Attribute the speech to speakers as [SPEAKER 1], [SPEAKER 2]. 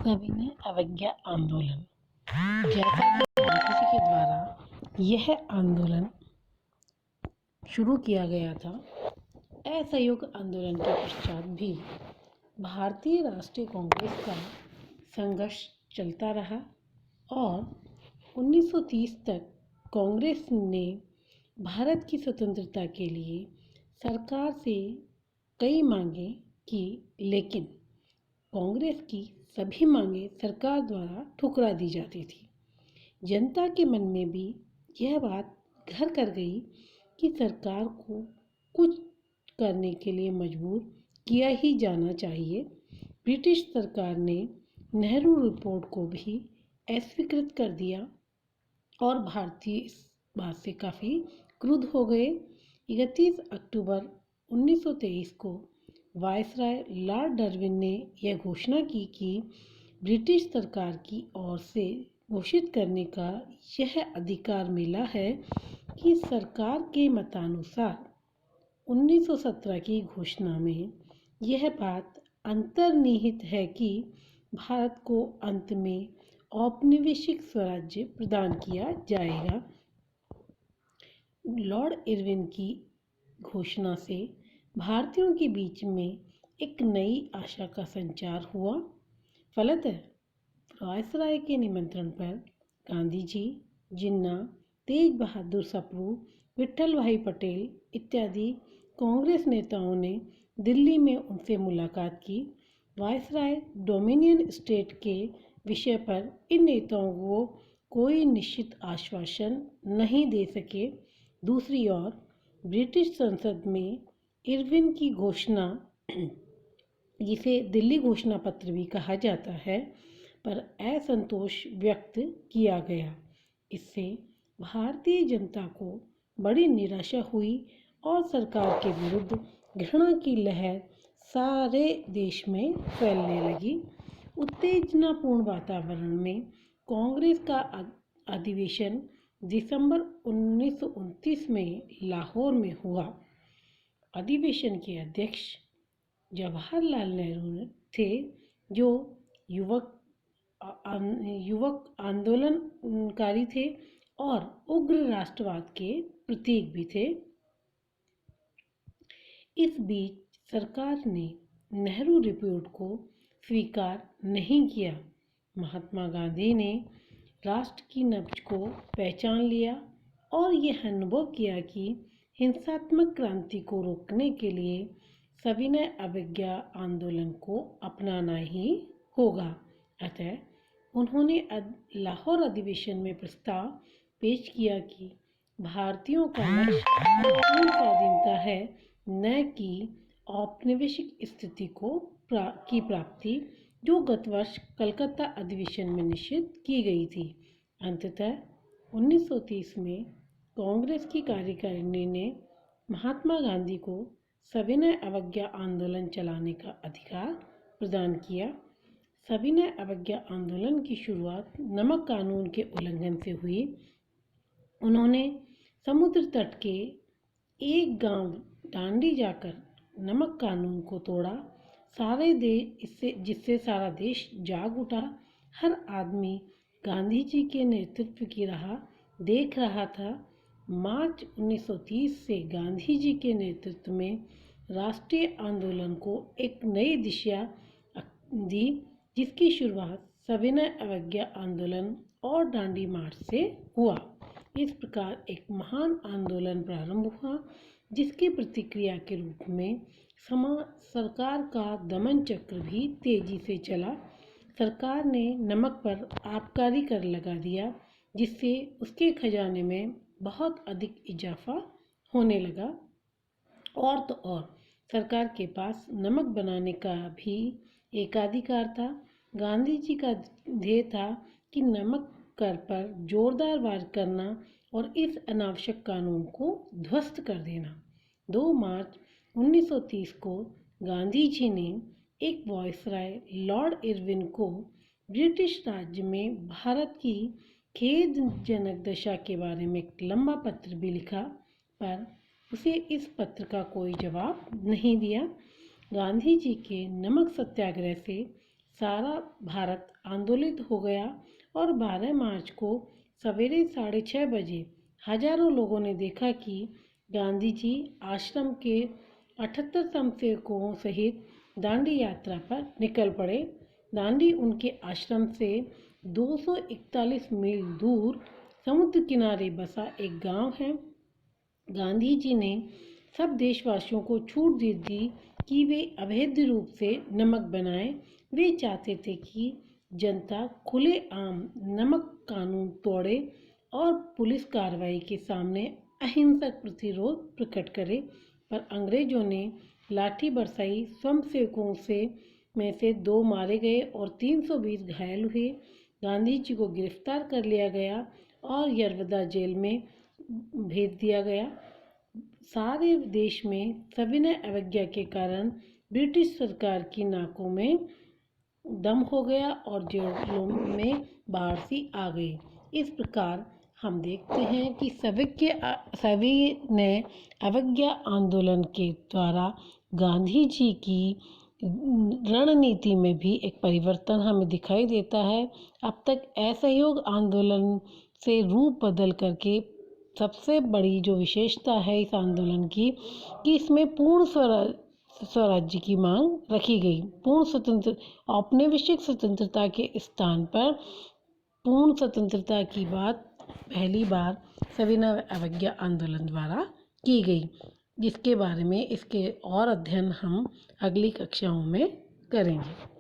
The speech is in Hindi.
[SPEAKER 1] सविनय अवज्ञा आंदोलन। जैसा कि गांधी जी के द्वारा यह आंदोलन शुरू किया गया था, असहयोग आंदोलन के पश्चात भी भारतीय राष्ट्रीय कांग्रेस का संघर्ष चलता रहा और 1930 तक कांग्रेस ने भारत की स्वतंत्रता के लिए सरकार से कई मांगें की, लेकिन कांग्रेस की सभी मांगें सरकार द्वारा ठुकरा दी जाती थी। जनता के मन में भी यह बात घर कर गई कि सरकार को कुछ करने के लिए मजबूर किया ही जाना चाहिए। ब्रिटिश सरकार ने नेहरू रिपोर्ट को भी अस्वीकृत कर दिया और भारतीय इस बात से काफ़ी क्रुद्ध हो गए। 31 अक्टूबर 1923 को वायसराय लॉर्ड डार्विन ने यह घोषणा की कि ब्रिटिश सरकार की ओर से घोषित करने का यह अधिकार मिला है कि सरकार के मतानुसार 1917 की घोषणा में यह बात अंतर्निहित है कि भारत को अंत में औपनिवेशिक स्वराज्य प्रदान किया जाएगा। लॉर्ड इरविन की घोषणा से भारतीयों के बीच में एक नई आशा का संचार हुआ। फलतः वायसराय के निमंत्रण पर गांधी जी, जिन्ना, तेज बहादुर सप्रू, विट्ठल भाई पटेल इत्यादि कांग्रेस नेताओं ने दिल्ली में उनसे मुलाकात की। वायसराय डोमिनियन स्टेट के विषय पर इन नेताओं को कोई निश्चित आश्वासन नहीं दे सके। दूसरी ओर ब्रिटिश संसद में इरविन की घोषणा, जिसे दिल्ली घोषणा पत्र भी कहा जाता है, पर असंतोष व्यक्त किया गया। इससे भारतीय जनता को बड़ी निराशा हुई और सरकार के विरुद्ध घृणा की लहर सारे देश में फैलने लगी। उत्तेजनापूर्ण वातावरण में कांग्रेस का अधिवेशन दिसंबर 1929 में लाहौर में हुआ। अधिवेशन के अध्यक्ष जवाहरलाल नेहरू थे, जो युवक आंदोलनकारी थे और उग्र राष्ट्रवाद के प्रतीक भी थे। इस बीच सरकार ने नेहरू रिपोर्ट को स्वीकार नहीं किया। महात्मा गांधी ने राष्ट्र की नब्ज को पहचान लिया और यह अनुभव किया कि हिंसात्मक क्रांति को रोकने के लिए सविनय अवज्ञा आंदोलन को अपनाना ही होगा। अतः उन्होंने लाहौर अधिवेशन में प्रस्ताव पेश किया कि भारतीयों का लक्ष्य पूर्ण स्वाधीनता है, न कि औपनिवेशिक स्थिति की प्राप्ति, जो गत वर्ष कलकत्ता अधिवेशन में निश्चित की गई थी। अंततः 1930 में कांग्रेस की कार्यकारिणी ने महात्मा गांधी को सविनय अवज्ञा आंदोलन चलाने का अधिकार प्रदान किया। सविनय अवज्ञा आंदोलन की शुरुआत नमक कानून के उल्लंघन से हुई। उन्होंने समुद्र तट के एक गांव डांडी जाकर नमक कानून को तोड़ा, जिससे सारा देश जाग उठा। हर आदमी गांधी जी के नेतृत्व की राह देख रहा था। मार्च 1930 से गांधी जी के नेतृत्व में राष्ट्रीय आंदोलन को एक नई दिशा दी, जिसकी शुरुआत सविनय अवज्ञा आंदोलन और दांडी मार्च से हुआ। इस प्रकार एक महान आंदोलन प्रारंभ हुआ, जिसकी प्रतिक्रिया के रूप में सरकार का दमन चक्र भी तेजी से चला। सरकार ने नमक पर आबकारी कर लगा दिया, जिससे उसके खजाने में बहुत अधिक इजाफा होने लगा। और तो और सरकार के पास नमक बनाने का भी एकाधिकार था। गांधी जी का ध्येय था कि नमक कर पर जोरदार वार करना और इस अनावश्यक कानून को ध्वस्त कर देना। 2 मार्च 1930 को गांधी जी ने एक वायसराय लॉर्ड इरविन को ब्रिटिश राज्य में भारत की खेदजनक दशा के बारे में एक लंबा पत्र भी लिखा, पर उसे इस पत्र का कोई जवाब नहीं दिया। गांधी जी के नमक सत्याग्रह से सारा भारत आंदोलित हो गया और 12 मार्च को सवेरे 6:30 बजे हजारों लोगों ने देखा कि गांधी जी आश्रम के 78 समर्थकों सहित दांडी यात्रा पर निकल पड़े। दांडी उनके आश्रम से 241 मील दूर समुद्र किनारे बसा एक गांव है। गांधी जी ने सब देशवासियों को छूट दे दी कि वे अवैध रूप से नमक बनाएं। वे चाहते थे कि जनता खुलेआम नमक कानून तोड़े और पुलिस कार्रवाई के सामने अहिंसक प्रतिरोध प्रकट करे, पर अंग्रेजों ने लाठी बरसाई। स्वयंसेवकों में से 2 मारे गए और 320 घायल हुए। गांधी जी को गिरफ्तार कर लिया गया और यरवदा जेल में भेज दिया गया। सारे देश में सविनय अवज्ञा के कारण ब्रिटिश सरकार की नाकों में दम हो गया और जेलों में बाढ़ सी आ गई। इस प्रकार हम देखते हैं कि सविनय अवज्ञा आंदोलन के द्वारा गांधी जी की रणनीति में भी एक परिवर्तन हमें दिखाई देता है। अब तक असहयोग आंदोलन से रूप बदल करके सबसे बड़ी जो विशेषता है इस आंदोलन की कि इसमें पूर्ण स्वराज्य की मांग रखी गई। औपनिवेशिक स्वतंत्रता के स्थान पर पूर्ण स्वतंत्रता की बात पहली बार सविनय अवज्ञा आंदोलन द्वारा की गई, जिसके बारे में इसके और अध्ययन हम अगली कक्षाओं में करेंगे।